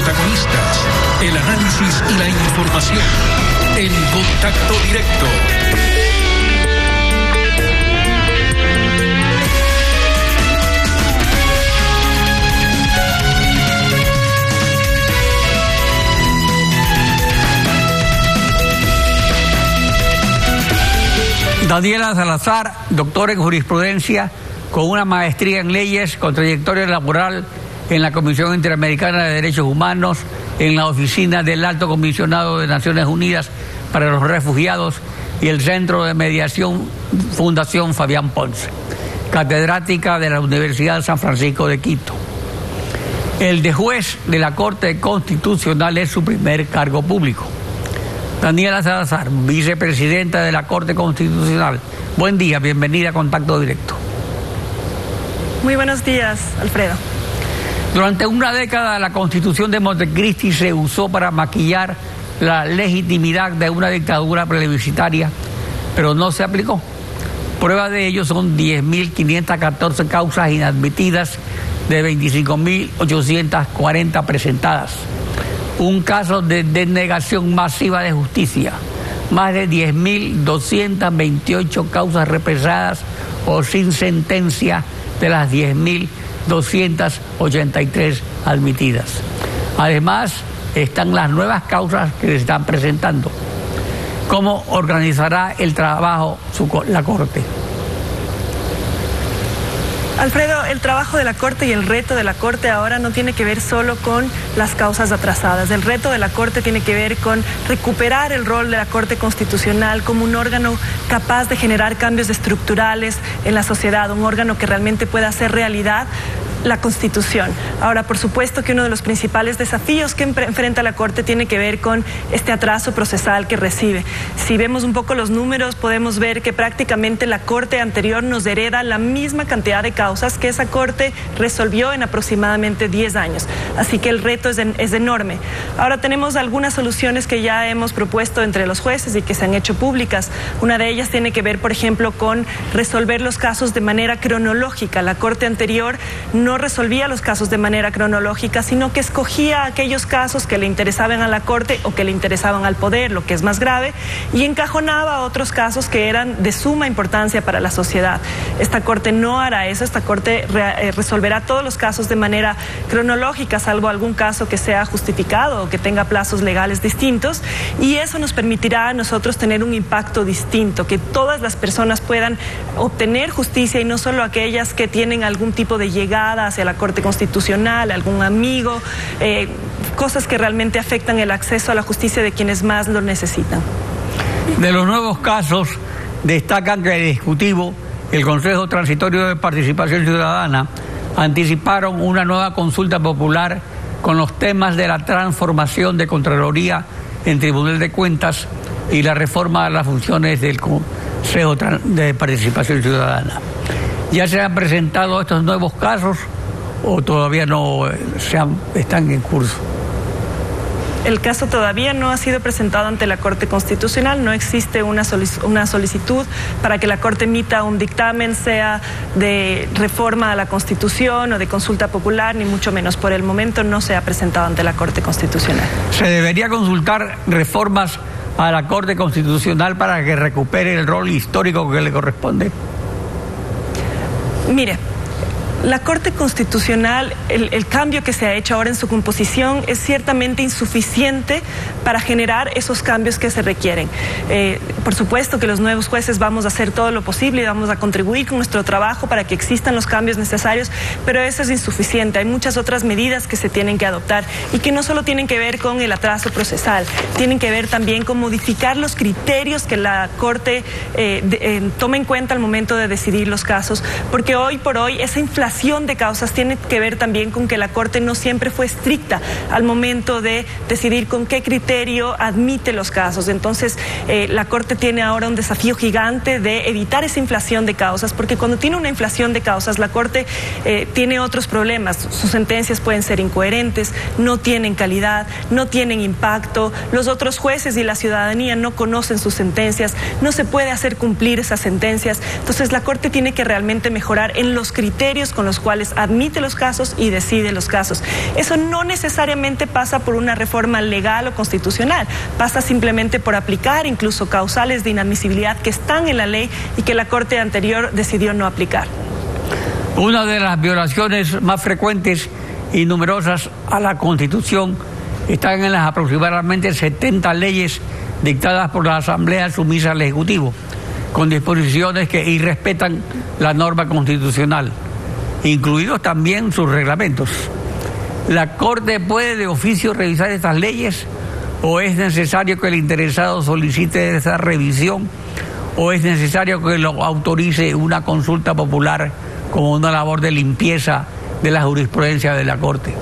protagonistas, el análisis y la información. En Contacto Directo. Daniela Salazar, doctora en jurisprudencia, con una maestría en leyes, con trayectoria laboral en la Comisión Interamericana de Derechos Humanos, en la Oficina del Alto Comisionado de Naciones Unidas para los Refugiados y el Centro de Mediación Fundación Fabián Ponce, catedrática de la Universidad de San Francisco de Quito. El de juez de la Corte Constitucional es su primer cargo público. Daniela Salazar, vicepresidenta de la Corte Constitucional. Buen día, bienvenida a Contacto Directo. Muy buenos días, Alfredo. Durante una década la Constitución de Montecristi se usó para maquillar la legitimidad de una dictadura plebiscitaria, pero no se aplicó. Prueba de ello son 10.514 causas inadmitidas de 25.840 presentadas. Un caso de denegación masiva de justicia, más de 10.228 causas represadas o sin sentencia de las 10.283 admitidas. Además, están las nuevas causas que se están presentando. ¿Cómo organizará el trabajo la Corte? Alfredo, el trabajo de la Corte y el reto de la Corte ahora no tiene que ver solo con las causas atrasadas. El reto de la Corte tiene que ver con recuperar el rol de la Corte Constitucional como un órgano capaz de generar cambios estructurales en la sociedad, un órgano que realmente pueda hacer realidad la Constitución. Ahora, por supuesto que uno de los principales desafíos que enfrenta la Corte tiene que ver con este atraso procesal que recibe. Si vemos un poco los números, podemos ver que prácticamente la Corte anterior nos hereda la misma cantidad de causas que esa Corte resolvió en aproximadamente 10 años. Así que el reto es enorme. Ahora tenemos algunas soluciones que ya hemos propuesto entre los jueces y que se han hecho públicas. Una de ellas tiene que ver, por ejemplo, con resolver los casos de manera cronológica. La Corte anterior no resolvía los casos de manera cronológica, sino que escogía aquellos casos que le interesaban a la Corte o que le interesaban al poder, lo que es más grave, y encajonaba otros casos que eran de suma importancia para la sociedad. Esta Corte no hará eso, esta Corte resolverá todos los casos de manera cronológica, salvo algún caso que sea justificado o que tenga plazos legales distintos, y eso nos permitirá a nosotros tener un impacto distinto, que todas las personas puedan obtener justicia y no solo aquellas que tienen algún tipo de llegada hacia la Corte Constitucional, algún amigo, cosas que realmente afectan el acceso a la justicia de quienes más lo necesitan. De los nuevos casos, destacan que el Ejecutivo, el Consejo Transitorio de Participación Ciudadana, anticiparon una nueva consulta popular con los temas de la transformación de Contraloría en Tribunal de Cuentas y la reforma de las funciones del Consejo de Participación Ciudadana. ¿Ya se han presentado estos nuevos casos o todavía no están en curso? El caso todavía no ha sido presentado ante la Corte Constitucional, no existe una solicitud para que la Corte emita un dictamen, sea de reforma a la Constitución o de consulta popular, ni mucho menos. Por el momento no se ha presentado ante la Corte Constitucional. ¿Se debería consultar reformas a la Corte Constitucional para que recupere el rol histórico que le corresponde? Mire, la Corte Constitucional, el cambio que se ha hecho ahora en su composición es ciertamente insuficiente para generar esos cambios que se requieren. Por supuesto que los nuevos jueces vamos a hacer todo lo posible y vamos a contribuir con nuestro trabajo para que existan los cambios necesarios, pero eso es insuficiente. Hay muchas otras medidas que se tienen que adoptar y que no solo tienen que ver con el atraso procesal, tienen que ver también con modificar los criterios que la Corte toma en cuenta al momento de decidir los casos, porque hoy por hoy esa inflación de causas tiene que ver también con que la Corte no siempre fue estricta al momento de decidir con qué criterio admite los casos. Entonces, la Corte tiene ahora un desafío gigante de evitar esa inflación de causas, porque cuando tiene una inflación de causas, la Corte tiene otros problemas. Sus sentencias pueden ser incoherentes, no tienen calidad, no tienen impacto, los otros jueces y la ciudadanía no conocen sus sentencias, no se puede hacer cumplir esas sentencias. Entonces, la Corte tiene que realmente mejorar en los criterios con con los cuales admite los casos y decide los casos. Eso no necesariamente pasa por una reforma legal o constitucional, pasa simplemente por aplicar incluso causales de inadmisibilidad que están en la ley y que la Corte anterior decidió no aplicar. Una de las violaciones más frecuentes y numerosas a la Constitución están en las aproximadamente 70 leyes dictadas por la Asamblea sumisa al Ejecutivo, con disposiciones que irrespetan la norma constitucional, incluidos también sus reglamentos. ¿La Corte puede de oficio revisar estas leyes o es necesario que el interesado solicite esa revisión o es necesario que lo autorice una consulta popular como una labor de limpieza de la jurisprudencia de la Corte?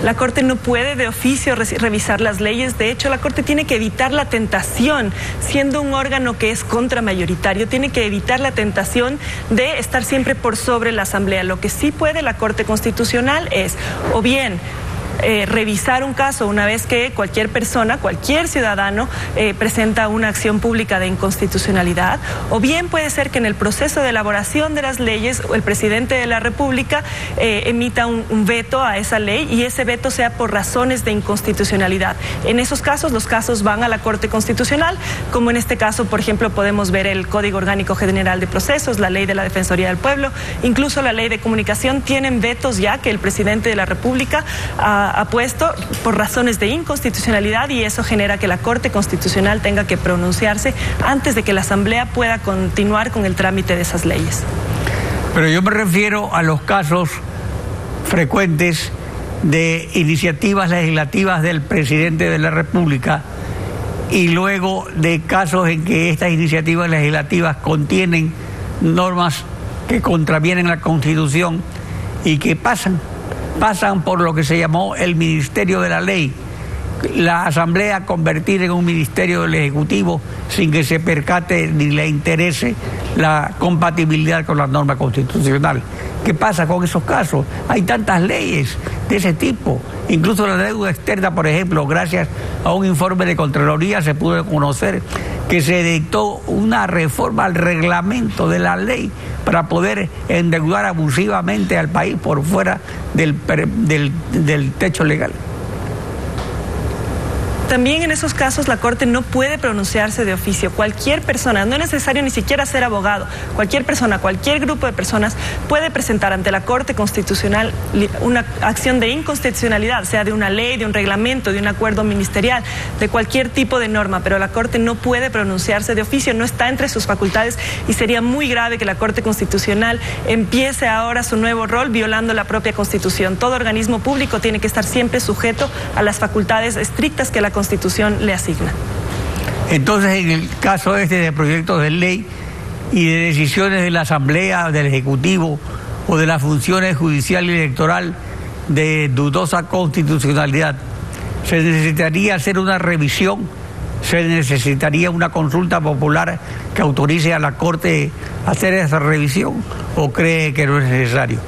La Corte no puede de oficio revisar las leyes. De hecho, la Corte tiene que evitar la tentación, siendo un órgano que es contramayoritario, tiene que evitar la tentación de estar siempre por sobre la Asamblea. Lo que sí puede la Corte Constitucional es, o bien, revisar un caso una vez que cualquier persona, cualquier ciudadano presenta una acción pública de inconstitucionalidad, o bien puede ser que en el proceso de elaboración de las leyes el presidente de la República emita un veto a esa ley y ese veto sea por razones de inconstitucionalidad. En esos casos, los casos van a la Corte Constitucional, como en este caso, por ejemplo, podemos ver el Código Orgánico General de Procesos, la Ley de la Defensoría del Pueblo, incluso la Ley de Comunicación, tienen vetos ya que el presidente de la República ha puesto por razones de inconstitucionalidad y eso genera que la Corte Constitucional tenga que pronunciarse antes de que la Asamblea pueda continuar con el trámite de esas leyes. Pero yo me refiero a los casos frecuentes de iniciativas legislativas del presidente de la República y luego de casos en que estas iniciativas legislativas contienen normas que contravienen la Constitución y que pasan por lo que se llamó el Ministerio de la Ley. La Asamblea convertir en un ministerio del Ejecutivo sin que se percate ni le interese la compatibilidad con la norma constitucional. ¿Qué pasa con esos casos? Hay tantas leyes de ese tipo. Incluso la deuda externa, por ejemplo, gracias a un informe de Contraloría se pudo conocer que se dictó una reforma al reglamento de la ley para poder endeudar abusivamente al país por fuera del techo legal. También en esos casos la Corte no puede pronunciarse de oficio. Cualquier persona, no es necesario ni siquiera ser abogado, cualquier persona, cualquier grupo de personas puede presentar ante la Corte Constitucional una acción de inconstitucionalidad, sea de una ley, de un reglamento, de un acuerdo ministerial, de cualquier tipo de norma, pero la Corte no puede pronunciarse de oficio, no está entre sus facultades y sería muy grave que la Corte Constitucional empiece ahora su nuevo rol violando la propia Constitución. Todo organismo público tiene que estar siempre sujeto a las facultades estrictas que la Constitución le asigna. Entonces, en el caso de proyectos de ley y de decisiones de la Asamblea, del Ejecutivo o de las funciones judicial y electoral de dudosa constitucionalidad, se necesitaría hacer una revisión, se necesitaría una consulta popular que autorice a la Corte a hacer esa revisión, ¿o cree que no es necesario?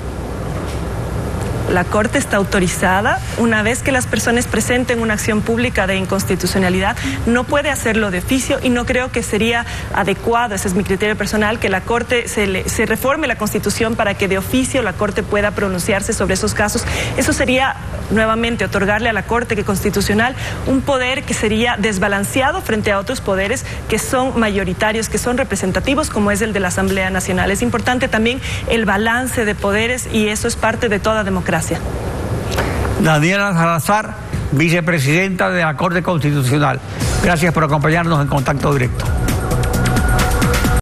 La Corte está autorizada, una vez que las personas presenten una acción pública de inconstitucionalidad, no puede hacerlo de oficio y no creo que sería adecuado, ese es mi criterio personal, que la Corte se reforme la Constitución para que de oficio la Corte pueda pronunciarse sobre esos casos. Eso sería, nuevamente, otorgarle a la Corte Constitucional un poder que sería desbalanceado frente a otros poderes que son mayoritarios, que son representativos, como es el de la Asamblea Nacional. Es importante también el balance de poderes y eso es parte de toda democracia. Daniela Salazar, vicepresidenta de la Corte Constitucional. Gracias por acompañarnos en Contacto Directo.